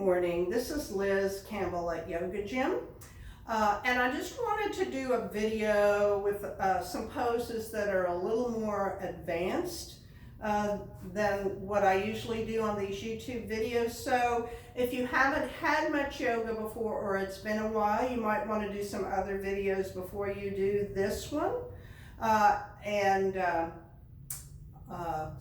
morning. This is Liz Campbell at Yoga Gym. And I just wanted to do a video with some poses that are a little more advanced than what I usually do on these YouTube videos. So if you haven't had much yoga before or it's been a while, you might want to do some other videos before you do this one.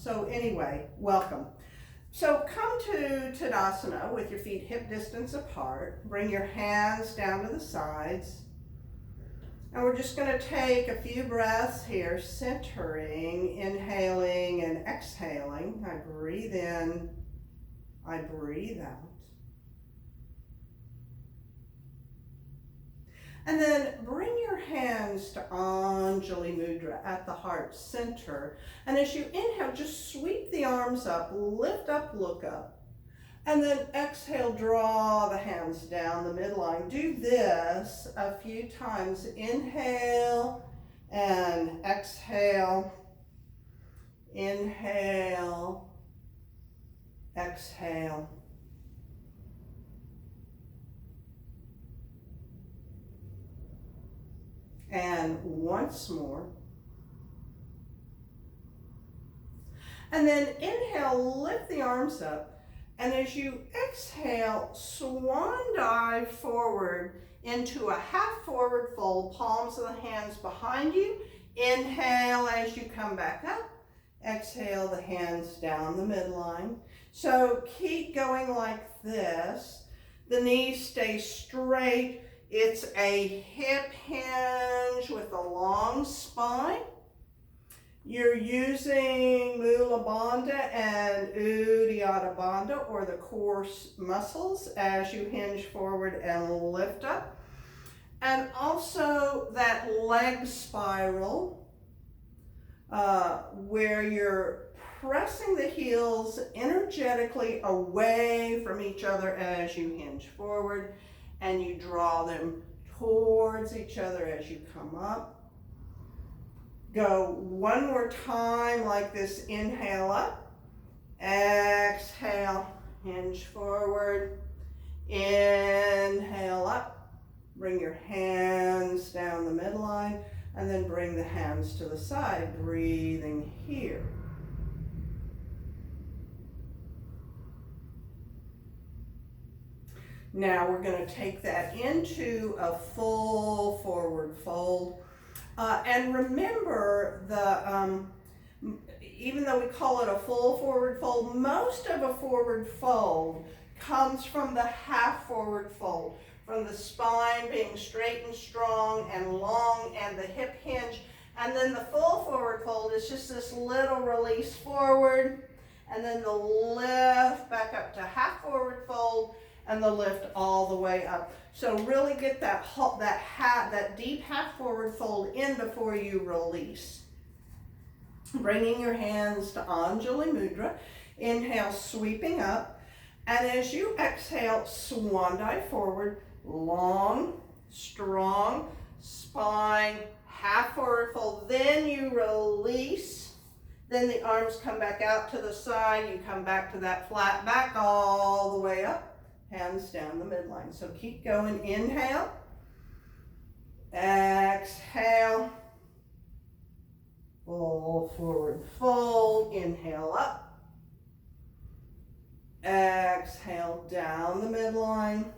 So anyway, welcome. So come to Tadasana with your feet hip distance apart. Bring your hands down to the sides. And we're just going to take a few breaths here, centering, inhaling and exhaling. I breathe in, I breathe out. And then bring your hands to Anjali Mudra at the heart center. And as you inhale, just sweep the arms up, lift up, look up. And then exhale, draw the hands down the midline. Do this a few times. Inhale and exhale. Inhale, exhale. And once more. And then inhale, lift the arms up. And as you exhale, swan dive forward into a half forward fold, palms of the hands behind you. Inhale as you come back up. Exhale the hands down the midline. So keep going like this. The knees stay straight. It's a hip hinge with a long spine. You're using Mula Bandha and Uddiyana Bandha, or the core muscles, as you hinge forward and lift up. And also that leg spiral, where you're pressing the heels energetically away from each other as you hinge forward. And you draw them towards each other as you come up. Go one more time like this. Inhale up. Exhale. Hinge forward. Inhale up. Bring your hands down the midline. And then bring the hands to the side. Breathing here. Now we're going to take that into a full forward fold. And remember, even though we call it a full forward fold, most of a forward fold comes from the half forward fold, from the spine being straight and strong and long and the hip hinge. And then the full forward fold is just this little release forward, and then the lift back up to half forward fold, and the lift all the way up. So really get that deep half forward fold in before you release. Bringing your hands to Anjali Mudra. Inhale, sweeping up. And as you exhale, swan dive forward. Long, strong spine, half forward fold. Then you release. Then the arms come back out to the side. You come back to that flat back all the way up. Hands down the midline. So keep going. Inhale. Exhale. Full forward fold. Inhale up. Exhale down the midline.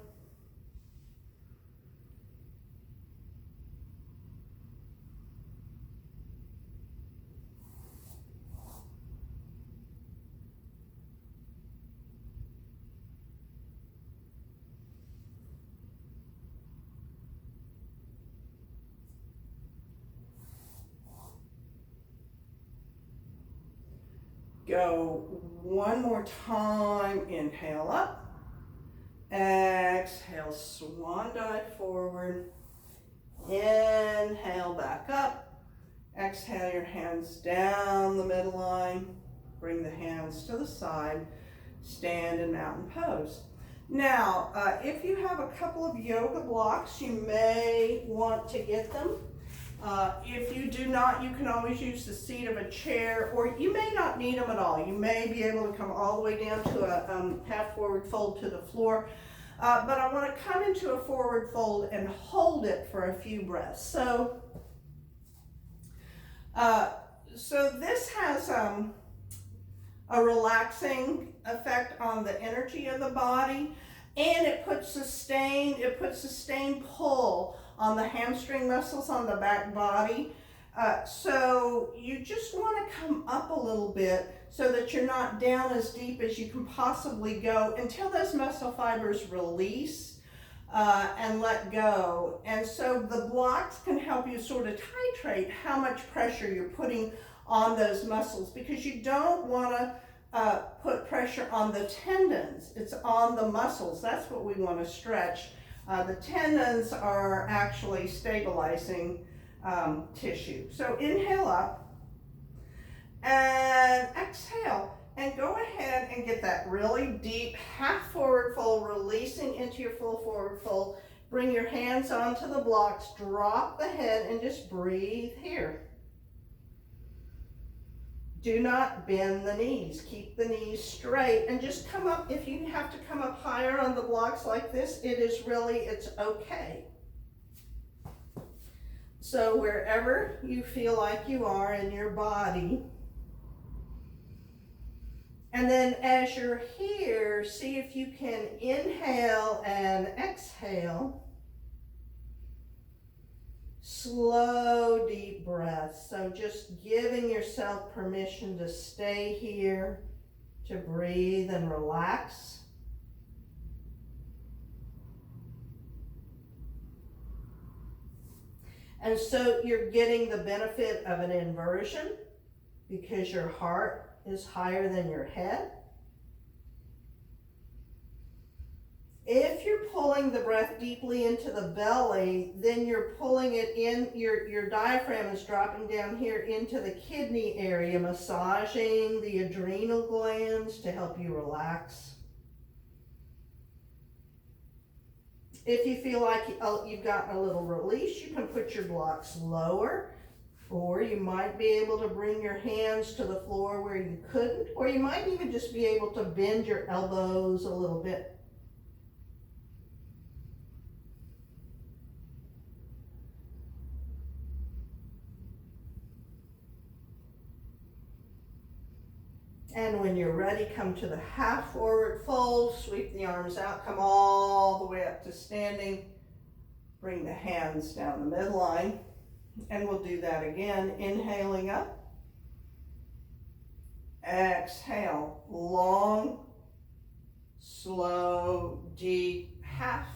Go one more time. Inhale up. Exhale, swan dive forward. Inhale, back up. Exhale, your hands down the midline. Bring the hands to the side. Stand in mountain pose. Now, if you have a couple of yoga blocks, you may want to get them If you do not, you can always use the seat of a chair, or you may not need them at all. You may be able to come all the way down to a half forward fold to the floor. But I want to come into a forward fold and hold it for a few breaths. So this has a relaxing effect on the energy of the body, and it puts sustained pull on the hamstring muscles on the back body. So you just want to come up a little bit so that you're not down as deep as you can possibly go until those muscle fibers release and let go. And so the blocks can help you sort of titrate how much pressure you're putting on those muscles, because you don't want to put pressure on the tendons. It's on the muscles. That's what we want to stretch. The tendons are actually stabilizing tissue. So inhale up and exhale, and go ahead and get that really deep half forward fold, releasing into your full forward fold. Bring your hands onto the blocks, drop the head, and just breathe here. Do not bend the knees. Keep the knees straight and just come up. If you have to come up higher on the blocks like this, it's okay. So wherever you feel like you are in your body. And then as you're here, see if you can inhale and exhale. Slow, deep breaths. So just giving yourself permission to stay here, to breathe and relax. And so you're getting the benefit of an inversion because your heart is higher than your head. If you're pulling the breath deeply into the belly, then you're pulling it in, your diaphragm is dropping down here into the kidney area, massaging the adrenal glands to help you relax. If you feel like you've gotten a little release, you can put your blocks lower, or you might be able to bring your hands to the floor where you couldn't, or you might even just be able to bend your elbows a little bit. And when you're ready, come to the half forward fold, sweep the arms out, come all the way up to standing. Bring the hands down the midline, and we'll do that again. Inhaling up. Exhale, long, slow, deep half,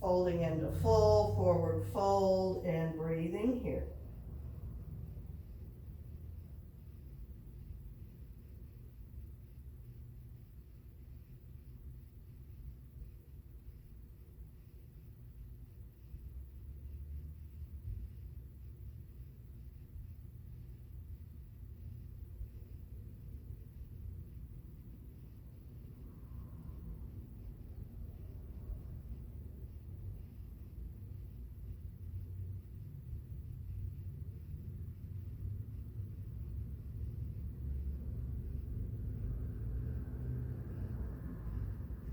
folding into full forward fold and breathing here.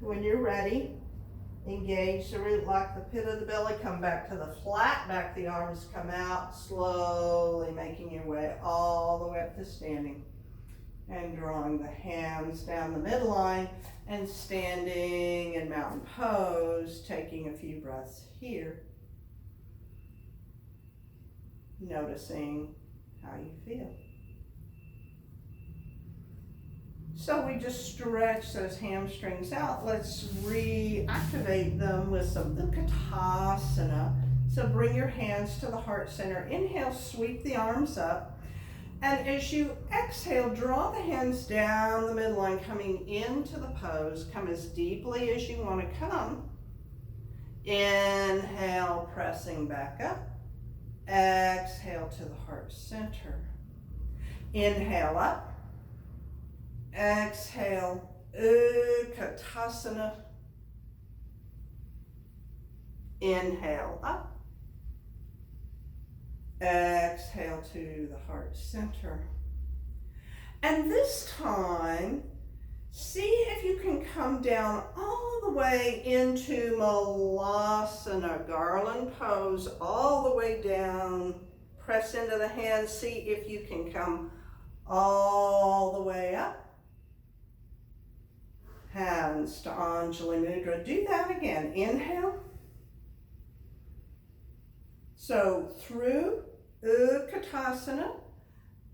When you're ready, engage the root, lock the pit of the belly, come back to the flat back, the arms come out, slowly making your way all the way up to standing. And drawing the hands down the midline and standing in mountain pose, taking a few breaths here. Noticing how you feel. So we just stretch those hamstrings out. Let's reactivate them with some Utkatasana. So bring your hands to the heart center. Inhale, sweep the arms up. And as you exhale, draw the hands down the midline, coming into the pose. Come as deeply as you want to come. Inhale, pressing back up. Exhale to the heart center. Inhale up. Exhale, Utkatasana. Inhale up. Exhale to the heart center. And this time, see if you can come down all the way into Malasana, garland pose, all the way down. Press into the hands, see if you can come all the way up. Hands to Anjali Mudra. Do that again. Inhale. So through Utkatasana,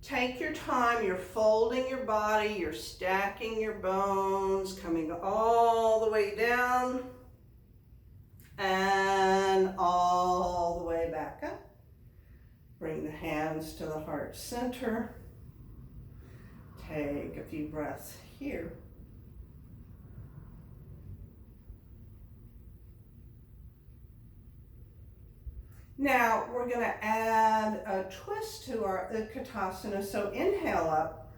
take your time. You're folding your body. You're stacking your bones, coming all the way down and all the way back up. Bring the hands to the heart center. Take a few breaths here. Now we're going to add a twist to our Utkatasana. So inhale up,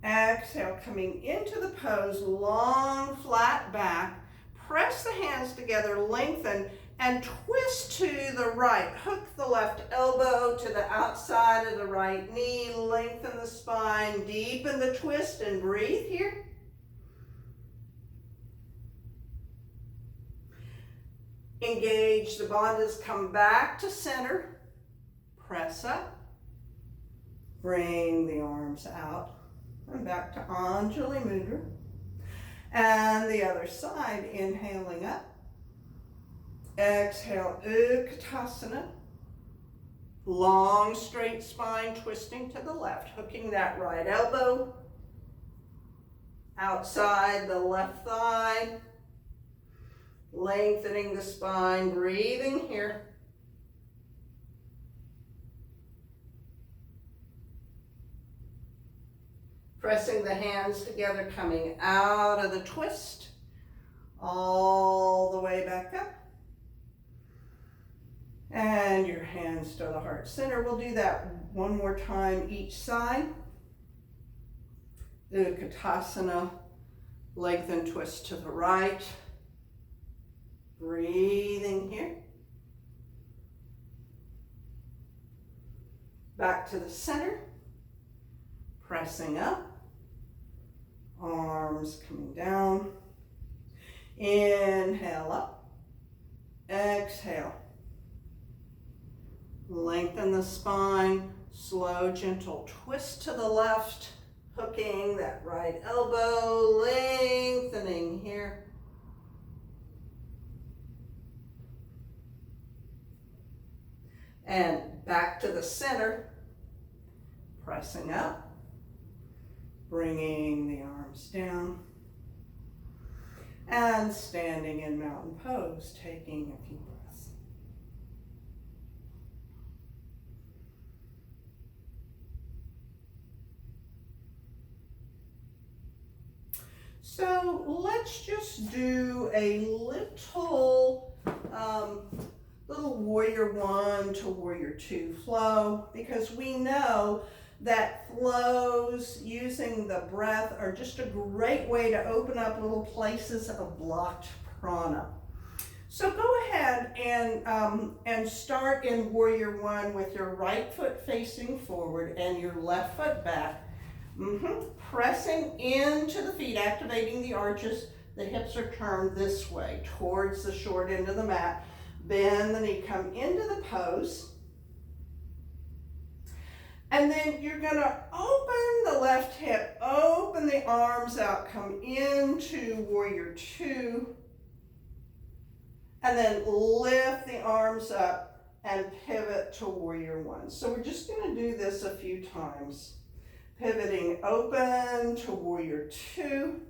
exhale, coming into the pose, long flat back. Press the hands together, lengthen, and twist to the right. Hook the left elbow to the outside of the right knee, lengthen the spine, deepen the twist, and breathe here. Engage the bandhas, come back to center, press up, bring the arms out, and back to Anjali Mudra. And the other side, inhaling up, exhale, Utkatasana, long straight spine, twisting to the left, hooking that right elbow, outside the left thigh, lengthening the spine, breathing here. Pressing the hands together, coming out of the twist, all the way back up. And your hands to the heart center. We'll do that one more time each side. Utkatasana, lengthen twist to the right. Breathing here. Back to the center. Pressing up. Arms coming down. Inhale up. Exhale. Lengthen the spine. Slow, gentle twist to the left. Hooking that right elbow. Lengthening here. And back to the center, pressing up, bringing the arms down, and standing in mountain pose, taking a few breaths. So let's just do a little warrior 1 to warrior 2 flow, because we know that flows using the breath are just a great way to open up little places of blocked prana. So go ahead and start in warrior 1 with your right foot facing forward and your left foot back. Pressing into the feet, activating the arches. The hips are turned this way towards the short end of the mat. Bend the knee, come into the pose. And then you're going to open the left hip, open the arms out, come into warrior 2. And then lift the arms up and pivot to warrior 1. So we're just going to do this a few times. Pivoting open to warrior 2.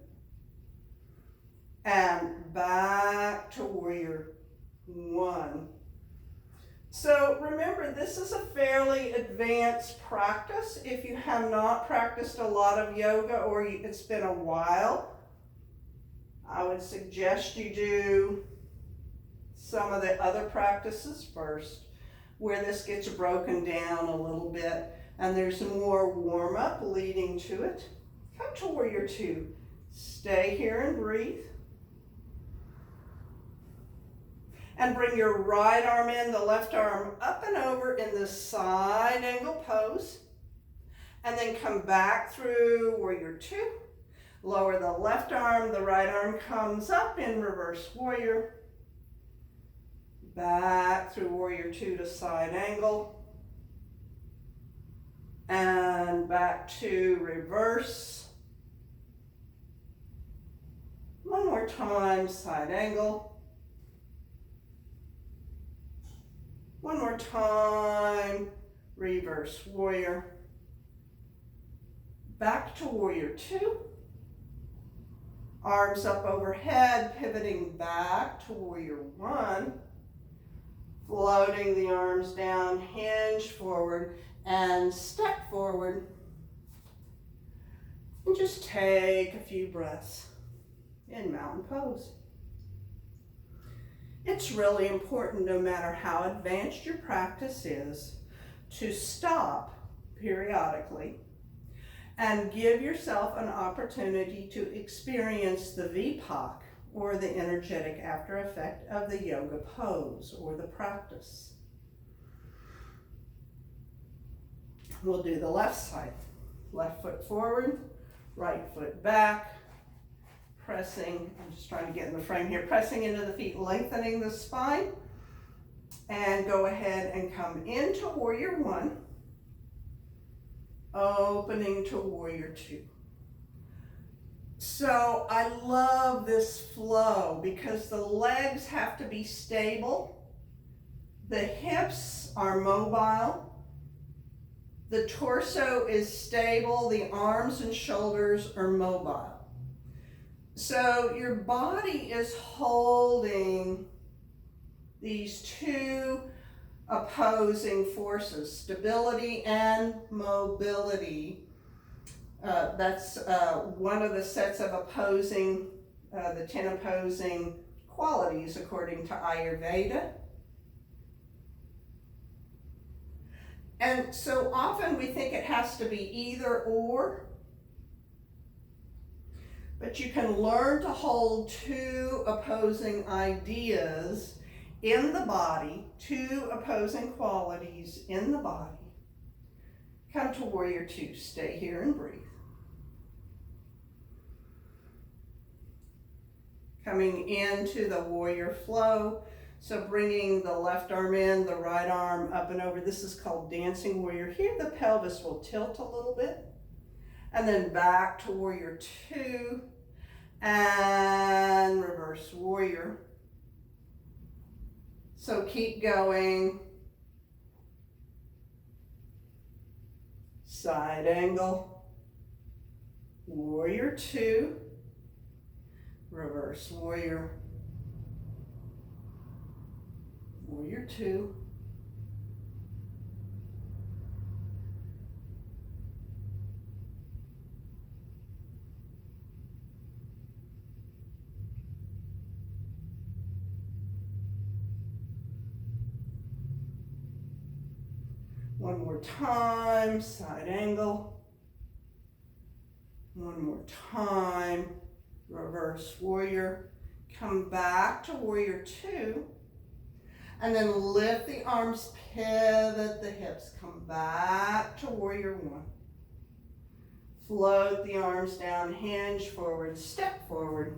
And back to warrior 1. So remember, this is a fairly advanced practice. If you have not practiced a lot of yoga or it's been a while, I would suggest you do some of the other practices first, where this gets broken down a little bit and there's more warm-up leading to it. Come to warrior 2. Stay here and breathe. And bring your right arm in, the left arm up and over in this side angle pose. And then come back through warrior two. Lower the left arm, the right arm comes up in reverse warrior. Back through warrior two to side angle. And back to reverse. One more time, side angle. One more time, reverse warrior. Back to warrior two. Arms up overhead, pivoting back to warrior one. Floating the arms down, hinge forward and step forward. And just take a few breaths in mountain pose. It's really important, no matter how advanced your practice is, to stop periodically and give yourself an opportunity to experience the Vipak, or the energetic after effect of the yoga pose or the practice. We'll do the left side. Left foot forward, right foot back, pressing, I'm just trying to get in the frame here, pressing into the feet, lengthening the spine, and go ahead and come into warrior one, opening to warrior two. So I love this flow because the legs have to be stable, the hips are mobile, the torso is stable, the arms and shoulders are mobile. So your body is holding these two opposing forces, stability and mobility. That's one of the sets of opposing, the 10 opposing qualities according to Ayurveda. And so often we think it has to be either or, but you can learn to hold two opposing ideas in the body, two opposing qualities in the body. Come to warrior two, stay here and breathe. Coming into the warrior flow, so bringing the left arm in, the right arm up and over. This is called dancing warrior. Here the pelvis will tilt a little bit. And then back to warrior two and reverse warrior. So keep going. Side angle, warrior two, reverse warrior, warrior two, one more time, side angle. One more time, reverse warrior. Come back to warrior two. And then lift the arms, pivot the hips. Come back to warrior one. Float the arms down, hinge forward, step forward,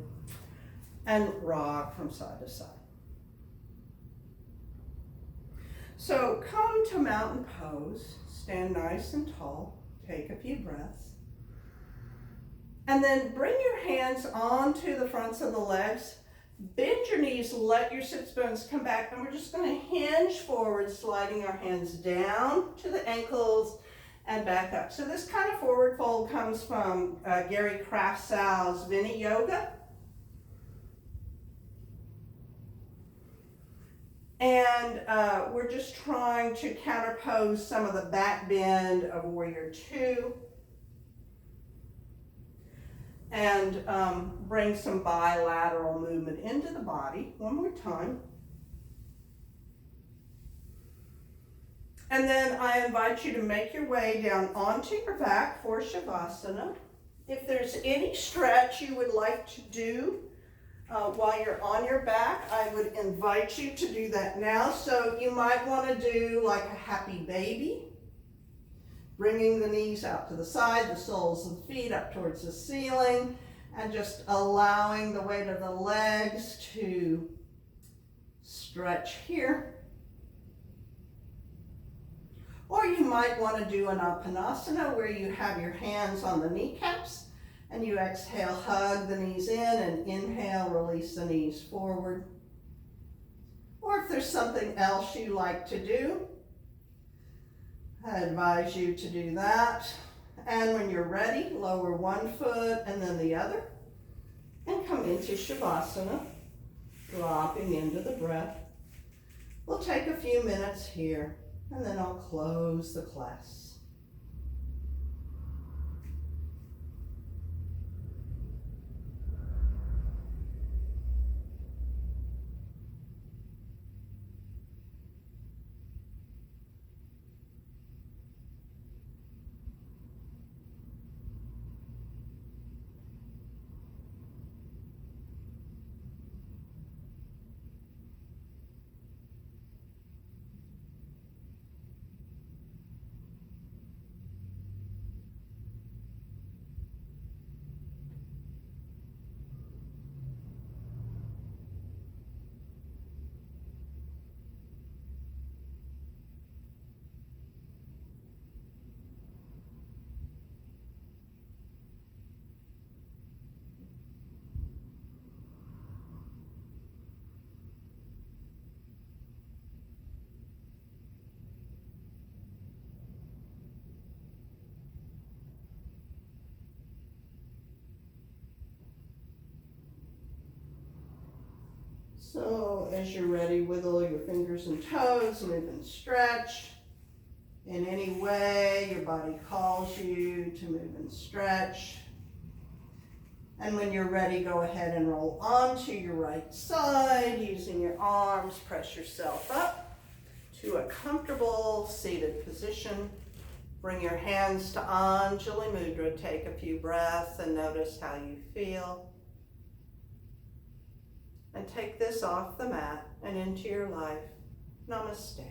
and rock from side to side. So come to mountain pose, stand nice and tall, take a few breaths, and then bring your hands onto the fronts of the legs, bend your knees, let your sits bones come back, and we're just going to hinge forward, sliding our hands down to the ankles and back up. So this kind of forward fold comes from Gary Kraftsau's Vini Yoga. And we're just trying to counterpose some of the back bend of warrior two and bring some bilateral movement into the body. One more time. And then I invite you to make your way down onto your back for Shavasana. If there's any stretch you would like to do, While you're on your back, I would invite you to do that now. So you might want to do like a happy baby, bringing the knees out to the side, the soles of the feet up towards the ceiling, and just allowing the weight of the legs to stretch here. Or you might want to do an Apanasana where you have your hands on the kneecaps and you exhale, hug the knees in, and inhale, release the knees forward. Or if there's something else you like to do, I advise you to do that. And when you're ready, lower one foot and then the other and come into Shavasana, dropping into the breath. We'll take a few minutes here and then I'll close the class. So as you're ready, wiggle your fingers and toes, move and stretch. In any way your body calls you to move and stretch. And when you're ready, go ahead and roll onto your right side. Using your arms, press yourself up to a comfortable seated position. Bring your hands to Anjali Mudra. Take a few breaths and notice how you feel. And take this off the mat and into your life. Namaste.